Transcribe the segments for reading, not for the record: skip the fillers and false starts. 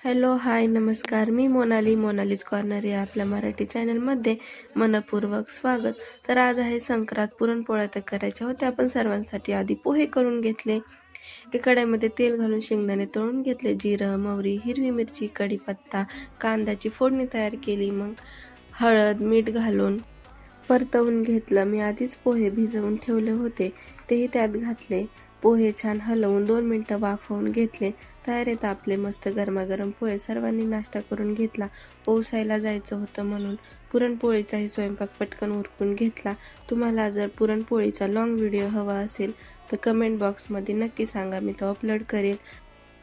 Hello, हाय, नमस्कार. मी मोनालीज corner या आपल्या मराठी चॅनलमध्ये मनपूर्वक स्वागत. तर आज आहे संक्रांत. पुरणपोळ्या तर करायच्या होत्या. आपण सर्वांसाठी आधी पोहे करून घेतले. कढईमध्ये तेल घालून शेंगदाणे तळून घेतले. जिरं, मोहरी, हिरवी मिरची, कढीपत्ता, कांद्याची फोडणी तयार केली. मग हळद, मीठ घालून परतवून घेतलं. मी आधीच पोहे भिजवून ठेवले होते, तेही त्यात घातले. पोहे छान हलवून 2 मिनिटं वाफवून घेतले. तयार आहेत आपले मस्त गरमागरम पोहे. सर्वांनी नाश्ता करून घेतला. पोसायला जायचं होतं म्हणून पुरणपोळीचाही स्वयंपाक पटकन उरकून घेतला. तुम्हाला जर पुरणपोळीचा लॉंग व्हिडिओ हवा असेल तर कमेंट बॉक्समध्ये नक्की सांगा, मी तो अपलोड करेल.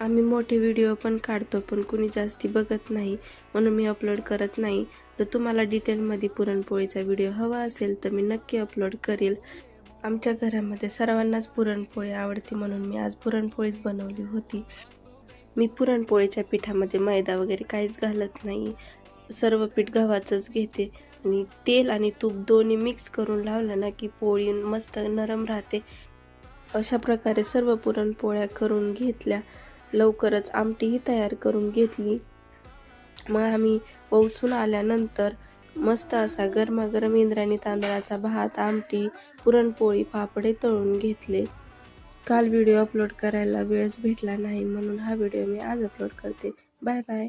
आम्ही मोठे व्हिडिओ पण काढतो, पण कुणी जास्ती बघत नाही म्हणून मी अपलोड करत नाही. जर तुम्हाला डिटेलमध्ये पुरणपोळीचा व्हिडिओ हवा असेल तर मी नक्की अपलोड करेल. आमच्या घरामध्ये सर्वांनाच पुरणपोळी आवडते म्हणून मी आज पुरणपोळीच बनवली होती. मी पुरणपोळीच्या पिठामध्ये मैदा वगैरे काहीच घालत नाही. सर्व पीठ गव्हाचंच घेते आणि तेल आणि तूप दोन्ही मिक्स करून लावलं ना की पोळी मस्त नरम राहते. अशा प्रकारे सर्व पुरणपोळ्या करून घेतल्या. लवकरच आमटीही तयार करून घेतली. मग आम्ही पाऊसून आल्यानंतर मस्त असा गरमागरम इंद्रायणी तांदळाचा भात, आमटी, पुरणपोळी, पापडे तळून घेतले. काल व्हिडिओ अपलोड करायला वेळच भेटला नाही म्हणून हा व्हिडिओ मी आज अपलोड करते. Bye bye.